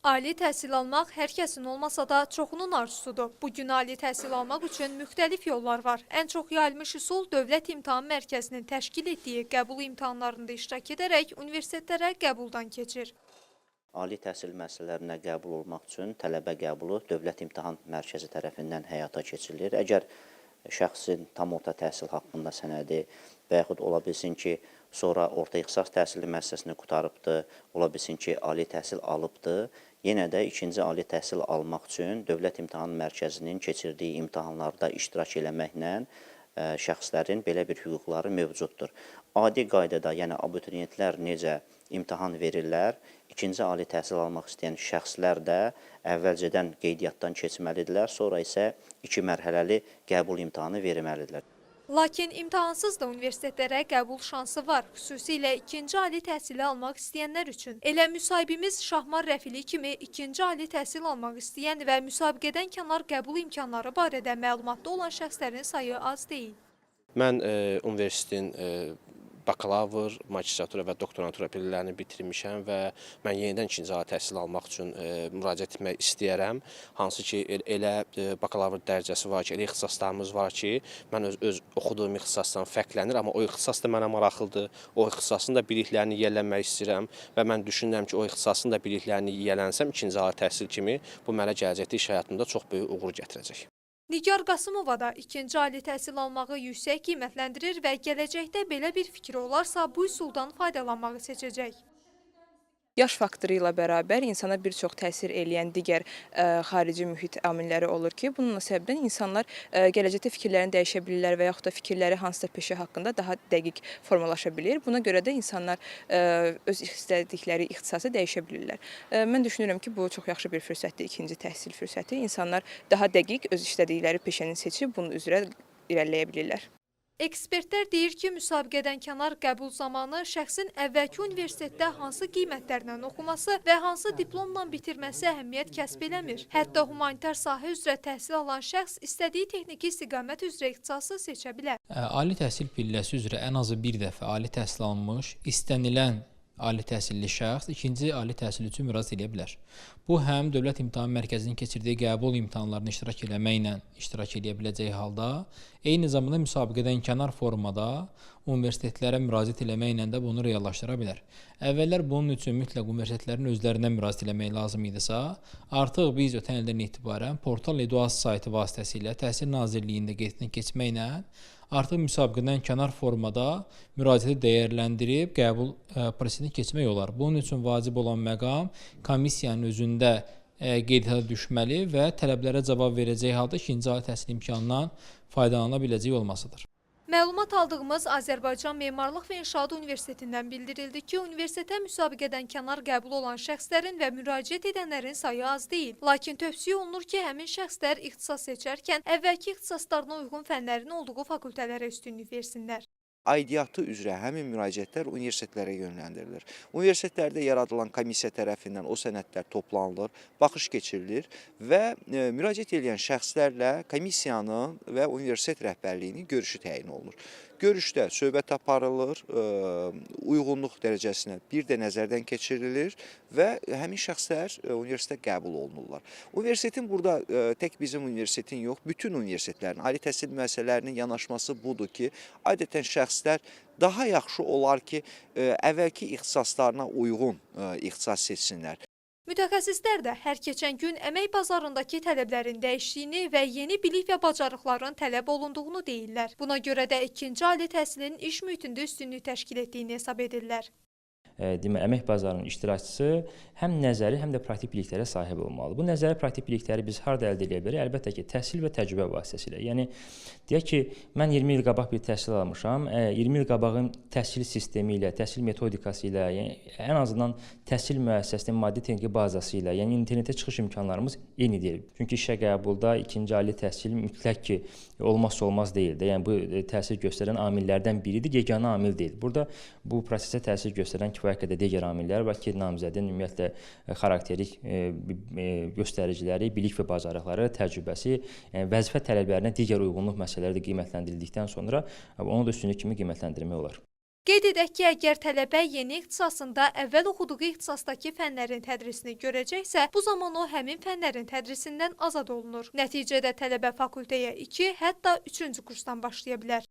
Ali təhsil almaq hər kəsin olmasa da çoxunun arzusudur. Bugün ali təhsil almaq üçün müxtəlif yollar var. Ən çox yayılmış üsul Dövlət İmtahan Mərkəzinin təşkil etdiyi qəbul imtahanlarında iştirak edərək universitetlərə qəbuldan keçir. Ali təhsil müəssisələrinə qəbul olmaq üçün tələbə qəbulu Dövlət İmtahan Mərkəzi tərəfindən həyata keçirilir. Əgər şəxsin tam orta təhsil haqqında sənədi və yaxud ola bilsin ki, sonra orta ixtisas təhsili müəssisəsini qurtarıbdır, ola bilsin ki, ali təhsil alıbdır, yenə də ikinci ali təhsil almaq üçün Dövlət İmtahan Mərkəzinin keçirdiyi imtahanlarda iştirak eləməklə şəxslərin belə bir hüquqları mövcuddur. Adi qaydada, yəni abituriyentlər necə imtahan verirlər, ikinci ali təhsil almaq istəyən şəxslər də əvvəlcədən qeydiyyatdan keçməlidirlər, sonra isə 2 mərhələli qəbul imtahanı verməlidirlər. Lakin imtahansız da universitetlərə qəbul şansı var, xüsusilə ikinci ali təhsili almaq istəyənlər üçün. Elə müsahibimiz Şahmar Rəfili kimi ikinci ali təhsil almaq istəyən və müsabiqədən kənar qəbul imkanları barədə məlumatlı olan şəxslərin sayı az deyil. Mən universitetin bakalavr, magistratura və doktorantura pillərini bitirmişəm və mən yenidən ikinci ali təhsil almaq üçün müraciət etmək istəyərəm. Hansı ki, elə bakalavr dərəcəsi var ki, elə ixtisaslarımız var ki, mən öz oxuduğum ixtisasdan fərqlənir, amma o ixtisas da mənə maraqlıdır. O ixtisasın da biliklərini yiyələnmək istəyirəm və mən düşünürəm ki, o ixtisasın da biliklərini yiyələnsəm ikinci ali təhsil kimi bu mənə gələcəkdə iş həyatında çox böyük uğur gətirəcək. Nigar Qasımova da ikinci ali təhsil almağı yüksək qiymətləndirir və gələcəkdə belə bir fikri olarsa bu üsuldan faydalanmağı seçəcək. Yaş faktoru ilə bərabər insana bir çox təsir eləyən digər xarici mühit amilləri olur ki, bununla səbəbdən insanlar gələcəkdə fikirlərini dəyişə bilirlər və yaxud da fikirləri hansısa peşə haqqında daha dəqiq formalaşa bilir. Buna görə də insanlar öz istədikləri ixtisası dəyişə bilirlər. Mən düşünürəm ki, bu çox yaxşı bir fürsətdir, ikinci təhsil fürsəti. İnsanlar daha dəqiq öz istədikləri peşəni seçib bunun üzrə irəliləyə bilirlər. Ekspertlər deyir ki, müsabiqədən kənar qəbul zamanı şəxsin əvvəlki universitetdə hansı qiymətlərlə oxuması və hansı diplomla bitirməsi əhəmiyyət kəsb eləmir. Hətta humanitar sahə üzrə təhsil alan şəxs istədiyi texniki istiqamət üzrə ixtisası seçə bilər. Ali təhsil pilləsi üzrə ən azı bir dəfə ali təhsil almış, istənilən ali təhsilli şəxs ikinci ali təhsil üçün müraciət edə bilər. Bu, həm Dövlət İmtahan Mərkəzinin keçirdiyi qəbul imtahanlarını iştirak eləməklə iştirak edə biləcəyi halda, eyni zamanda müsabiqədən kənar formada universitetlərə müraciət eləməklə də bunu reallaşdıra bilər. Əvvəllər bunun üçün mütləq universitetlərin özlərindən müraciət eləmək lazım idisə, artıq biz ötən ildən etibarən Portal Eduaz saytı vasitəsilə Təhsil Nazirliyində qeydiyyatdan keçməklə artıq müsabiqədən kənar formada müraciəti dəyərləndirib qəbul prosesinə keçmək olar. Bunun üçün vacib olan məqam komissiyanın özündə qeydiyyata düşməli və tələblərə cavab verəcəyi halda ikinci ali təhsil imkanından faydalana biləcəyi olmasıdır. Məlumat aldığımız Azərbaycan Memarlıq və İnşaat Universitetindən bildirildi ki, universitetə müsabiqədən kənar qəbul olan şəxslərin və müraciət edənlərin sayı az deyil. Lakin tövsiyə olunur ki, həmin şəxslər ixtisas seçərkən əvvəlki ixtisaslarına uyğun fənlərin olduğu fakültələrə üstünlük versinlər. Aidiyyatı üzrə həmin müraciətlər universitetlərə yönləndirilir. Universitetlərdə yaradılan komissiya tərəfindən o sənədlər toplanılır, baxış keçirilir və müraciət edən şəxslərlə komissiyanın və universitet rəhbərliyinin görüşü təyin olunur. Görüşdə söhbət aparılır, uyğunluq dərəcəsinə bir də nəzərdən keçirilir və həmin şəxslər universitetə qəbul olunurlar. Universitetin burada tək bizim universitetin yox, bütün universitetlərin, ali təhsil müəssisələrinin yanaşması budur ki, adətən şəxslər daha yaxşı olar ki, əvvəlki ixtisaslarına uyğun ixtisas seçsinlər. Mütəxəssislər də hər keçən gün əmək bazarındakı tələblərin dəyişdiyini və yeni bilik və bacarıqların tələb olunduğunu deyirlər. Buna görə də ikinci ali təhsilin iş mühitində üstünlük təşkil etdiyini hesab edirlər. Əmək bazarının iştirakçısı həm nəzəri, həm də praktik biliklərə sahib olmalıdır. Bu nəzəri praktik bilikləri biz harda əldə edə bilərik? Əlbəttə ki, təhsil və təcrübə vasitəsilə. Yəni, deyək ki, mən 20 il qabaq bir təhsil almışam, 20 il qabağın təhsil sistemi ilə, təhsil metodikası ilə, yəni ən azından təhsil müəssisəsinin maddi texniki bazası ilə, yəni internetə çıxış imkanlarımız eyni deyil. Çünki işə qəbulda ikinci ali təhsil mütləq ki, olmazsa olmaz deyildir. Yəni, bu təsir göstərən amillərdən biridir, yeganə amil deyil. Burada bu prosesə təsir göstərən kifayət qədər digər amillər var ki, namizədin ümumiyyətlə xarakterik göstəriciləri, bilik və bacarıqları, təcrübəsi, vəzifə tələblərinə digər uyğunluq məsələləri də qiymətləndirildikdən sonra onu da üstünlük kimi qiymətləndirmək olar. Qeyd edək ki, əgər tələbə yeni ixtisasında əvvəl oxuduğu ixtisasdakı fənlərin tədrisini görəcəksə, bu zaman o həmin fənlərin tədrisindən azad olunur. Nəticədə tələbə fakültəyə 2, hətta 3-cü kursdan başlaya bilər.